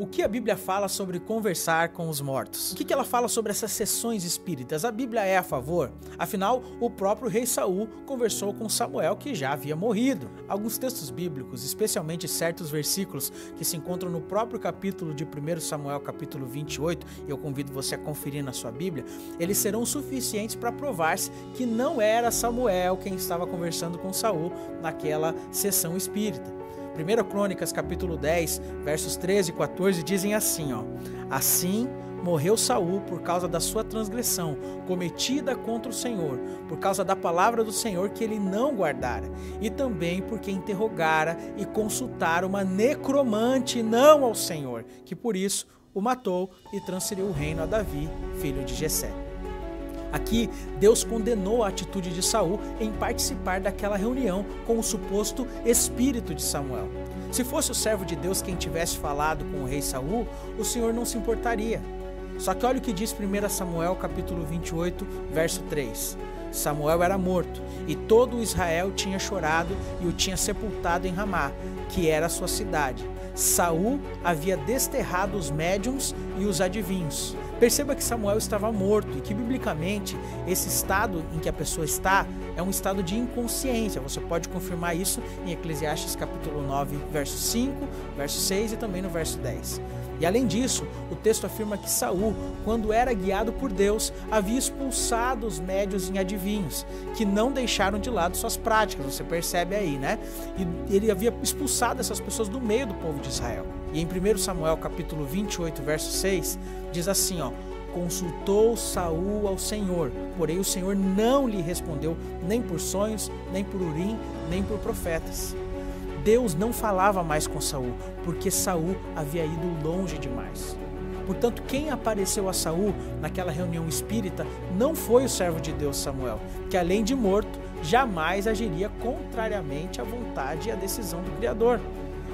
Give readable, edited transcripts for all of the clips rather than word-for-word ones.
O que a Bíblia fala sobre conversar com os mortos? O que ela fala sobre essas sessões espíritas? A Bíblia é a favor? Afinal, o próprio rei Saul conversou com Samuel, que já havia morrido. Alguns textos bíblicos, especialmente certos versículos que se encontram no próprio capítulo de 1 Samuel, capítulo 28, e eu convido você a conferir na sua Bíblia, eles serão suficientes para provar-se que não era Samuel quem estava conversando com Saul naquela sessão espírita. 1 Crônicas, capítulo 10, versos 13 e 14, dizem assim, Assim morreu Saul por causa da sua transgressão, cometida contra o Senhor, por causa da palavra do Senhor que ele não guardara, e também porque interrogara e consultara uma necromante, não ao Senhor, que por isso o matou e transferiu o reino a Davi, filho de Jessé. Aqui, Deus condenou a atitude de Saul em participar daquela reunião com o suposto espírito de Samuel. Se fosse o servo de Deus quem tivesse falado com o rei Saul, o Senhor não se importaria. Só que olha o que diz 1 Samuel capítulo 28, verso 3. Samuel era morto, e todo o Israel tinha chorado e o tinha sepultado em Ramá, que era a sua cidade. Saul havia desterrado os médiuns e os adivinhos. Perceba que Samuel estava morto e que, biblicamente, esse estado em que a pessoa está é um estado de inconsciência. Você pode confirmar isso em Eclesiastes capítulo 9, verso 5, verso 6 e também no verso 10. E além disso, o texto afirma que Saul, quando era guiado por Deus, havia expulsado os médiuns e adivinhos, que não deixaram de lado suas práticas, você percebe aí, né? E ele havia expulsado essas pessoas do meio do povo de Israel. E em 1 Samuel capítulo 28, verso 6, diz assim, Consultou Saul ao Senhor, porém o Senhor não lhe respondeu, nem por sonhos, nem por Urim, nem por profetas. Deus não falava mais com Saul, porque Saul havia ido longe demais. Portanto, quem apareceu a Saul naquela reunião espírita não foi o servo de Deus Samuel, que além de morto, jamais agiria contrariamente à vontade e à decisão do Criador.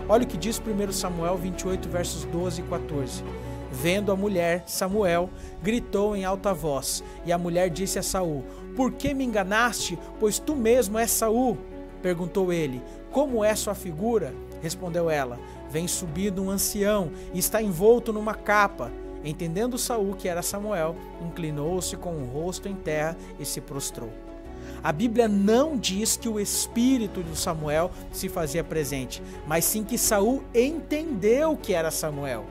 Olha o que diz 1 Samuel 28, versos 12 e 14. Vendo a mulher, Samuel gritou em alta voz, e a mulher disse a Saul, Por que me enganaste, pois tu mesmo és Saul? Perguntou ele, como é sua figura? Respondeu ela, vem subindo um ancião e está envolto numa capa. Entendendo Saul que era Samuel, inclinou-se com o rosto em terra e se prostrou. A Bíblia não diz que o espírito de Samuel se fazia presente, mas sim que Saul entendeu que era Samuel.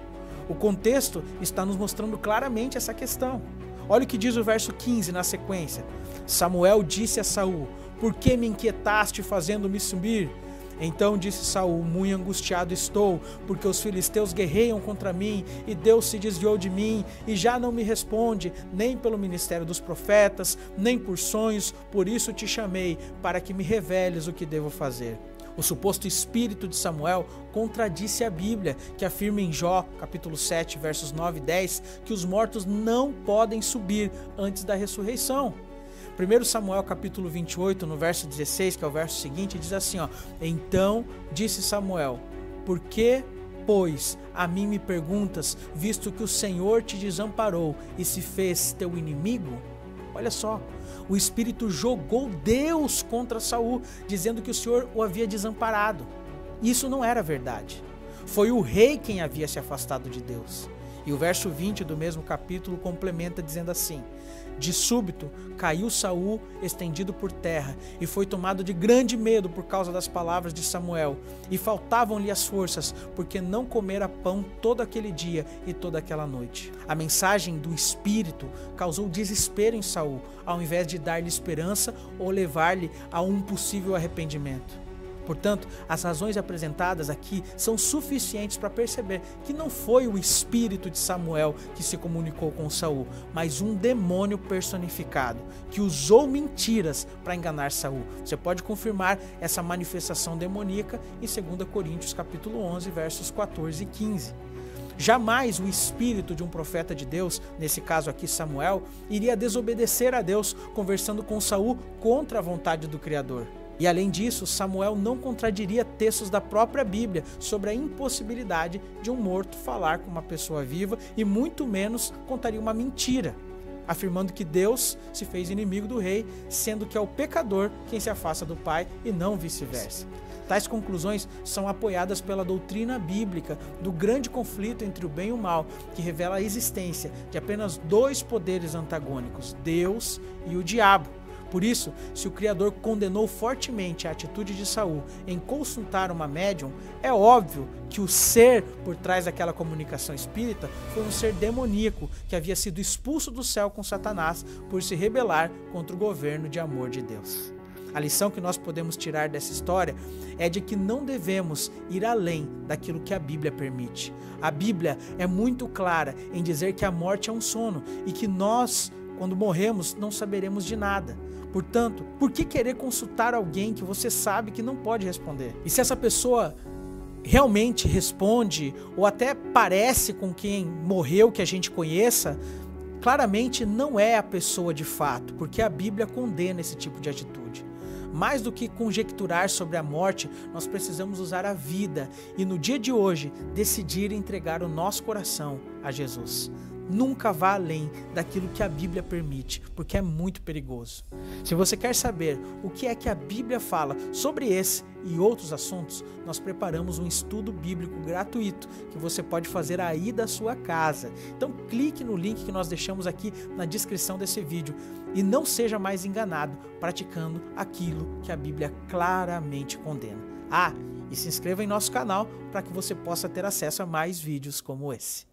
O contexto está nos mostrando claramente essa questão. Olha o que diz o verso 15 na sequência. Samuel disse a Saul, Por que me inquietaste fazendo-me subir? Então disse Saul, muito angustiado estou, porque os filisteus guerreiam contra mim, e Deus se desviou de mim, e já não me responde, nem pelo ministério dos profetas, nem por sonhos, por isso te chamei, para que me reveles o que devo fazer. O suposto espírito de Samuel contradisse a Bíblia, que afirma em Jó, capítulo 7, versos 9 e 10, que os mortos não podem subir antes da ressurreição. 1 Samuel capítulo 28, no verso 16, que é o verso seguinte, diz assim, Então disse Samuel, Por que, pois, a mim me perguntas, visto que o Senhor te desamparou e se fez teu inimigo? Olha só, o Espírito jogou Deus contra Saul, dizendo que o Senhor o havia desamparado. Isso não era verdade. Foi o rei quem havia se afastado de Deus. E o verso 20 do mesmo capítulo complementa dizendo assim, De súbito caiu Saul estendido por terra e foi tomado de grande medo por causa das palavras de Samuel, e faltavam-lhe as forças, porque não comera pão todo aquele dia e toda aquela noite. A mensagem do Espírito causou desespero em Saul, ao invés de dar-lhe esperança ou levar-lhe a um possível arrependimento. Portanto, as razões apresentadas aqui são suficientes para perceber que não foi o espírito de Samuel que se comunicou com Saul, mas um demônio personificado, que usou mentiras para enganar Saul. Você pode confirmar essa manifestação demoníaca em 2 Coríntios capítulo 11, versos 14 e 15. Jamais o espírito de um profeta de Deus, nesse caso aqui Samuel, iria desobedecer a Deus conversando com Saul contra a vontade do Criador. E além disso, Samuel não contradiria textos da própria Bíblia sobre a impossibilidade de um morto falar com uma pessoa viva e muito menos contaria uma mentira, afirmando que Deus se fez inimigo do rei, sendo que é o pecador quem se afasta do Pai e não vice-versa. Tais conclusões são apoiadas pela doutrina bíblica do grande conflito entre o bem e o mal, que revela a existência de apenas dois poderes antagônicos, Deus e o diabo. Por isso, se o Criador condenou fortemente a atitude de Saul em consultar uma médium, é óbvio que o ser por trás daquela comunicação espírita foi um ser demoníaco que havia sido expulso do céu com Satanás por se rebelar contra o governo de amor de Deus. A lição que nós podemos tirar dessa história é de que não devemos ir além daquilo que a Bíblia permite. A Bíblia é muito clara em dizer que a morte é um sono e que nós, quando morremos, não saberemos de nada. Portanto, por que querer consultar alguém que você sabe que não pode responder? E se essa pessoa realmente responde ou até parece com quem morreu que a gente conheça, claramente não é a pessoa de fato, porque a Bíblia condena esse tipo de atitude. Mais do que conjecturar sobre a morte, nós precisamos usar a vida e no dia de hoje decidir entregar o nosso coração a Jesus. Nunca vá além daquilo que a Bíblia permite, porque é muito perigoso. Se você quer saber o que é que a Bíblia fala sobre esse e outros assuntos, nós preparamos um estudo bíblico gratuito que você pode fazer aí da sua casa. Então clique no link que nós deixamos aqui na descrição desse vídeo e não seja mais enganado praticando aquilo que a Bíblia claramente condena. E se inscreva em nosso canal para que você possa ter acesso a mais vídeos como esse.